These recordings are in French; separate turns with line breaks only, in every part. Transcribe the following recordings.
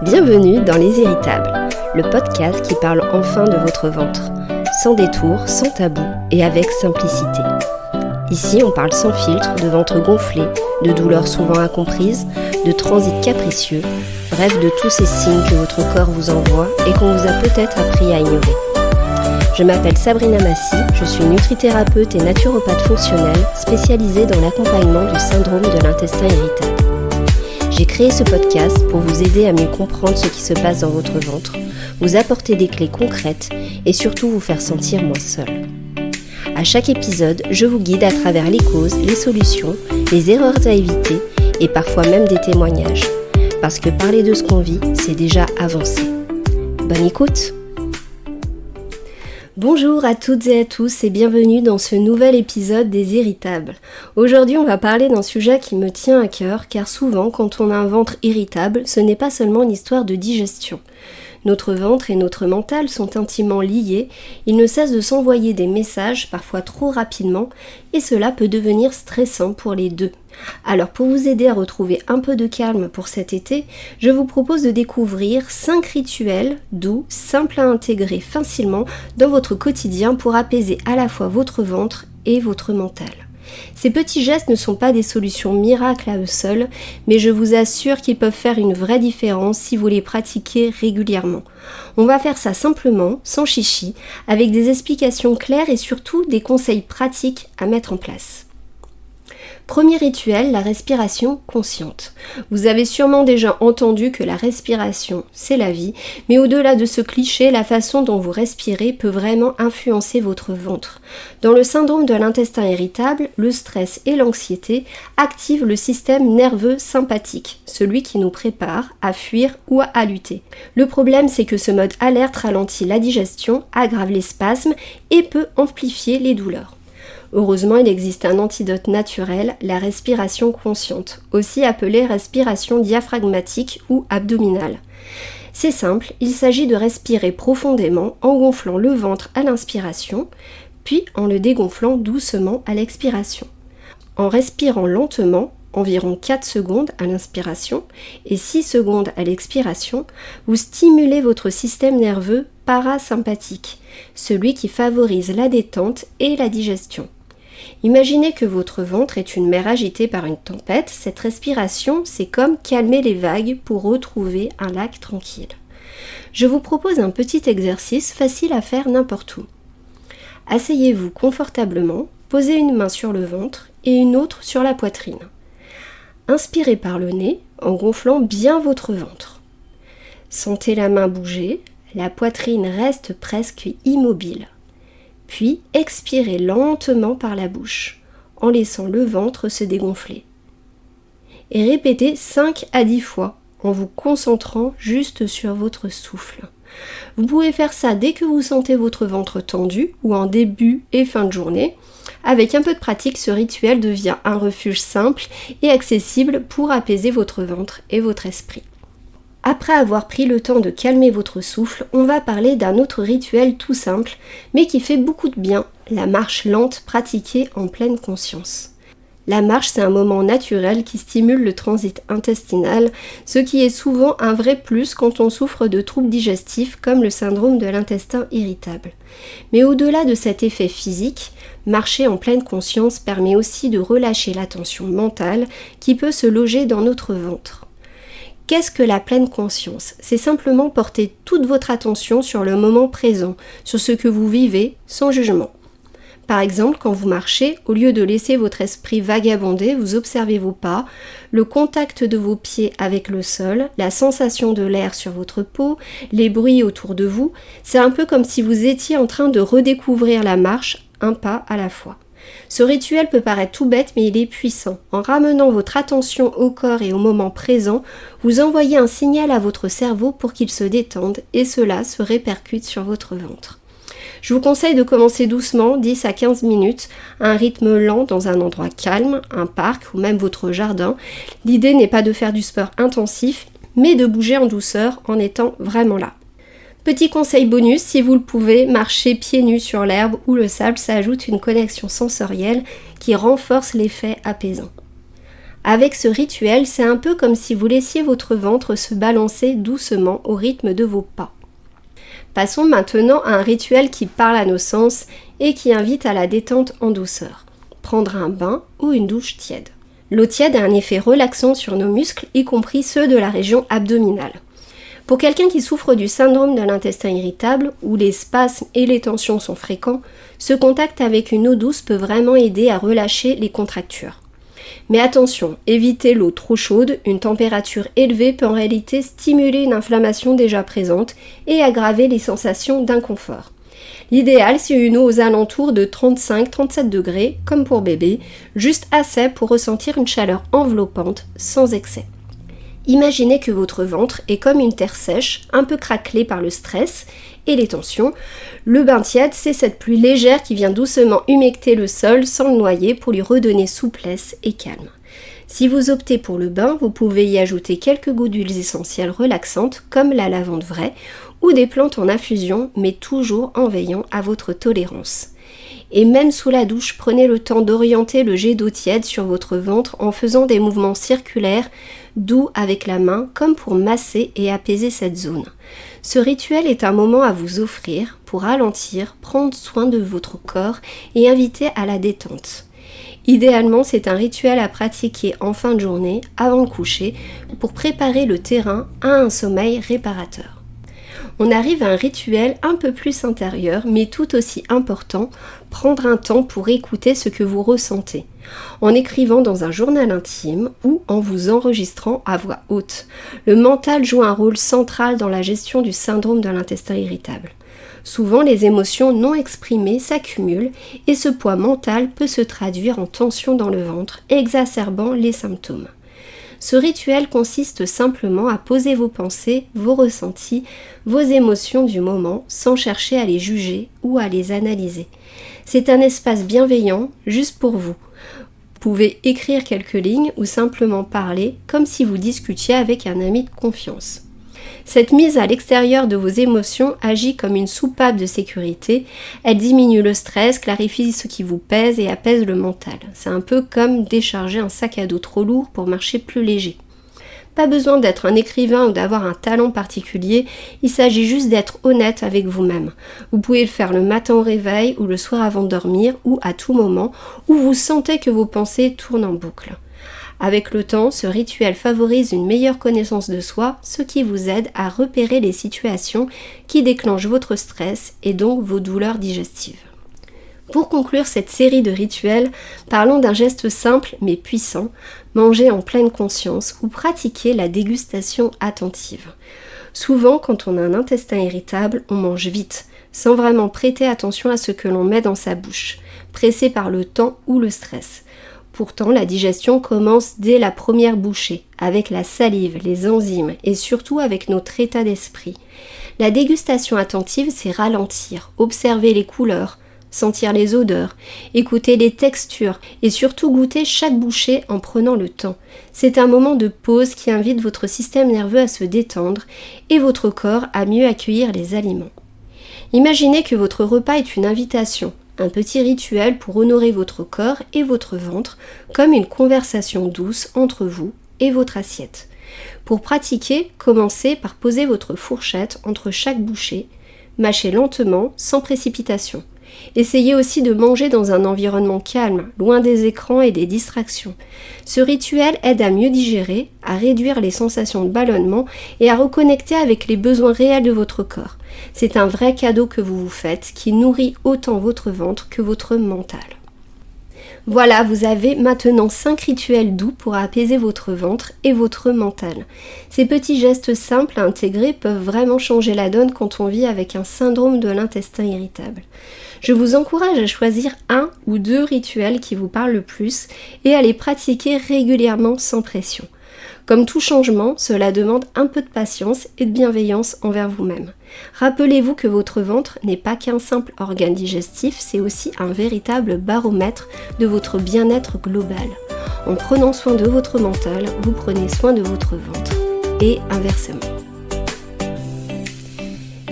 Bienvenue dans Les Irritables, le podcast qui parle enfin de votre ventre, sans détour, sans tabou et avec simplicité. Ici, on parle sans filtre de ventre gonflé, de douleurs souvent incomprises, de transit capricieux, bref de tous ces signes que votre corps vous envoie et qu'on vous a peut-être appris à ignorer. Je m'appelle Sabrina Massy, je suis nutrithérapeute et naturopathe fonctionnelle spécialisée dans l'accompagnement du syndrome de l'intestin irritable. J'ai créé ce podcast pour vous aider à mieux comprendre ce qui se passe dans votre ventre, vous apporter des clés concrètes et surtout vous faire sentir moins seul. À chaque épisode, je vous guide à travers les causes, les solutions, les erreurs à éviter et parfois même des témoignages. Parce que parler de ce qu'on vit, c'est déjà avancer. Bonne écoute! Bonjour à toutes et à tous et bienvenue dans ce nouvel épisode des Irritables. Aujourd'hui on va parler d'un sujet qui me tient à cœur car souvent quand on a un ventre irritable, ce n'est pas seulement une histoire de digestion. Notre ventre et notre mental sont intimement liés, ils ne cessent de s'envoyer des messages, parfois trop rapidement, et cela peut devenir stressant pour les deux. Alors pour vous aider à retrouver un peu de calme pour cet été, je vous propose de découvrir 5 rituels doux, simples à intégrer facilement dans votre quotidien pour apaiser à la fois votre ventre et votre mental. Ces petits gestes ne sont pas des solutions miracles à eux seuls, mais je vous assure qu'ils peuvent faire une vraie différence si vous les pratiquez régulièrement. On va faire ça simplement, sans chichi, avec des explications claires et surtout des conseils pratiques à mettre en place. Premier rituel, la respiration consciente. Vous avez sûrement déjà entendu que la respiration, c'est la vie, mais au-delà de ce cliché, la façon dont vous respirez peut vraiment influencer votre ventre. Dans le syndrome de l'intestin irritable, le stress et l'anxiété activent le système nerveux sympathique, celui qui nous prépare à fuir ou à lutter. Le problème, c'est que ce mode alerte ralentit la digestion, aggrave les spasmes et peut amplifier les douleurs. Heureusement, il existe un antidote naturel, la respiration consciente, aussi appelée respiration diaphragmatique ou abdominale. C'est simple, il s'agit de respirer profondément en gonflant le ventre à l'inspiration, puis en le dégonflant doucement à l'expiration. En respirant lentement, environ 4 secondes à l'inspiration et 6 secondes à l'expiration, vous stimulez votre système nerveux parasympathique, celui qui favorise la détente et la digestion. Imaginez que votre ventre est une mer agitée par une tempête, cette respiration, c'est comme calmer les vagues pour retrouver un lac tranquille. Je vous propose un petit exercice facile à faire n'importe où. Asseyez-vous confortablement, posez une main sur le ventre et une autre sur la poitrine. Inspirez par le nez en gonflant bien votre ventre. Sentez la main bouger, la poitrine reste presque immobile. Puis expirez lentement par la bouche, en laissant le ventre se dégonfler. Et répétez 5 à 10 fois, en vous concentrant juste sur votre souffle. Vous pouvez faire ça dès que vous sentez votre ventre tendu ou en début et fin de journée. Avec un peu de pratique, ce rituel devient un refuge simple et accessible pour apaiser votre ventre et votre esprit. Après avoir pris le temps de calmer votre souffle, on va parler d'un autre rituel tout simple, mais qui fait beaucoup de bien, la marche lente pratiquée en pleine conscience. La marche, c'est un moment naturel qui stimule le transit intestinal, ce qui est souvent un vrai plus quand on souffre de troubles digestifs comme le syndrome de l'intestin irritable. Mais au-delà de cet effet physique, marcher en pleine conscience permet aussi de relâcher la tension mentale qui peut se loger dans notre ventre. Qu'est-ce que la pleine conscience ? C'est simplement porter toute votre attention sur le moment présent, sur ce que vous vivez, sans jugement. Par exemple, quand vous marchez, au lieu de laisser votre esprit vagabonder, vous observez vos pas, le contact de vos pieds avec le sol, la sensation de l'air sur votre peau, les bruits autour de vous. C'est un peu comme si vous étiez en train de redécouvrir la marche, un pas à la fois. Ce rituel peut paraître tout bête, mais il est puissant. En ramenant votre attention au corps et au moment présent, vous envoyez un signal à votre cerveau pour qu'il se détende et cela se répercute sur votre ventre. Je vous conseille de commencer doucement, 10 à 15 minutes, à un rythme lent dans un endroit calme, un parc ou même votre jardin. L'idée n'est pas de faire du sport intensif, mais de bouger en douceur en étant vraiment là. Petit conseil bonus, si vous le pouvez, marchez pieds nus sur l'herbe ou le sable, ça ajoute une connexion sensorielle qui renforce l'effet apaisant. Avec ce rituel, c'est un peu comme si vous laissiez votre ventre se balancer doucement au rythme de vos pas. Passons maintenant à un rituel qui parle à nos sens et qui invite à la détente en douceur. Prendre un bain ou une douche tiède. L'eau tiède a un effet relaxant sur nos muscles, y compris ceux de la région abdominale. Pour quelqu'un qui souffre du syndrome de l'intestin irritable, où les spasmes et les tensions sont fréquents, ce contact avec une eau douce peut vraiment aider à relâcher les contractures. Mais attention, évitez l'eau trop chaude, une température élevée peut en réalité stimuler une inflammation déjà présente et aggraver les sensations d'inconfort. L'idéal, c'est une eau aux alentours de 35-37 degrés, comme pour bébé, juste assez pour ressentir une chaleur enveloppante, sans excès. Imaginez que votre ventre est comme une terre sèche, un peu craquelée par le stress et les tensions. Le bain tiède, c'est cette pluie légère qui vient doucement humecter le sol sans le noyer pour lui redonner souplesse et calme. Si vous optez pour le bain, vous pouvez y ajouter quelques gouttes d'huiles essentielles relaxantes comme la lavande vraie ou des plantes en infusion, mais toujours en veillant à votre tolérance. Et même sous la douche, prenez le temps d'orienter le jet d'eau tiède sur votre ventre en faisant des mouvements circulaires doux avec la main comme pour masser et apaiser cette zone. Ce rituel est un moment à vous offrir pour ralentir, prendre soin de votre corps et inviter à la détente. Idéalement, c'est un rituel à pratiquer en fin de journée, avant le coucher, pour préparer le terrain à un sommeil réparateur. On arrive à un rituel un peu plus intérieur, mais tout aussi important, prendre un temps pour écouter ce que vous ressentez, en écrivant dans un journal intime ou en vous enregistrant à voix haute. Le mental joue un rôle central dans la gestion du syndrome de l'intestin irritable. Souvent, les émotions non exprimées s'accumulent et ce poids mental peut se traduire en tension dans le ventre, exacerbant les symptômes. Ce rituel consiste simplement à poser vos pensées, vos ressentis, vos émotions du moment sans chercher à les juger ou à les analyser. C'est un espace bienveillant juste pour vous. Vous pouvez écrire quelques lignes ou simplement parler comme si vous discutiez avec un ami de confiance. Cette mise à l'extérieur de vos émotions agit comme une soupape de sécurité. Elle diminue le stress, clarifie ce qui vous pèse et apaise le mental. C'est un peu comme décharger un sac à dos trop lourd pour marcher plus léger. Pas besoin d'être un écrivain ou d'avoir un talent particulier, il s'agit juste d'être honnête avec vous-même. Vous pouvez le faire le matin au réveil ou le soir avant de dormir ou à tout moment où vous sentez que vos pensées tournent en boucle. Avec le temps, ce rituel favorise une meilleure connaissance de soi, ce qui vous aide à repérer les situations qui déclenchent votre stress et donc vos douleurs digestives. Pour conclure cette série de rituels, parlons d'un geste simple mais puissant, manger en pleine conscience ou pratiquer la dégustation attentive. Souvent, quand on a un intestin irritable, on mange vite, sans vraiment prêter attention à ce que l'on met dans sa bouche, pressé par le temps ou le stress. Pourtant, la digestion commence dès la première bouchée, avec la salive, les enzymes et surtout avec notre état d'esprit. La dégustation attentive, c'est ralentir, observer les couleurs, sentir les odeurs, écouter les textures et surtout goûter chaque bouchée en prenant le temps. C'est un moment de pause qui invite votre système nerveux à se détendre et votre corps à mieux accueillir les aliments. Imaginez que votre repas est une invitation. Un petit rituel pour honorer votre corps et votre ventre comme une conversation douce entre vous et votre assiette. Pour pratiquer, commencez par poser votre fourchette entre chaque bouchée, mâchez lentement, sans précipitation. Essayez aussi de manger dans un environnement calme, loin des écrans et des distractions. Ce rituel aide à mieux digérer, à réduire les sensations de ballonnement et à reconnecter avec les besoins réels de votre corps. C'est un vrai cadeau que vous vous faites qui nourrit autant votre ventre que votre mental. Voilà, vous avez maintenant 5 rituels doux pour apaiser votre ventre et votre mental. Ces petits gestes simples à intégrer peuvent vraiment changer la donne quand on vit avec un syndrome de l'intestin irritable. Je vous encourage à choisir 1 ou 2 rituels qui vous parlent le plus et à les pratiquer régulièrement sans pression. Comme tout changement, cela demande un peu de patience et de bienveillance envers vous-même. Rappelez-vous que votre ventre n'est pas qu'un simple organe digestif, c'est aussi un véritable baromètre de votre bien-être global. En prenant soin de votre mental, vous prenez soin de votre ventre et inversement.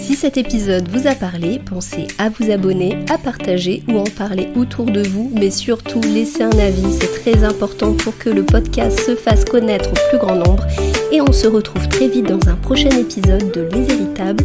Si cet épisode vous a parlé, pensez à vous abonner, à partager ou en parler autour de vous, mais surtout laissez un avis, c'est très important pour que le podcast se fasse connaître au plus grand nombre. Et on se retrouve très vite dans un prochain épisode de Les Héritables,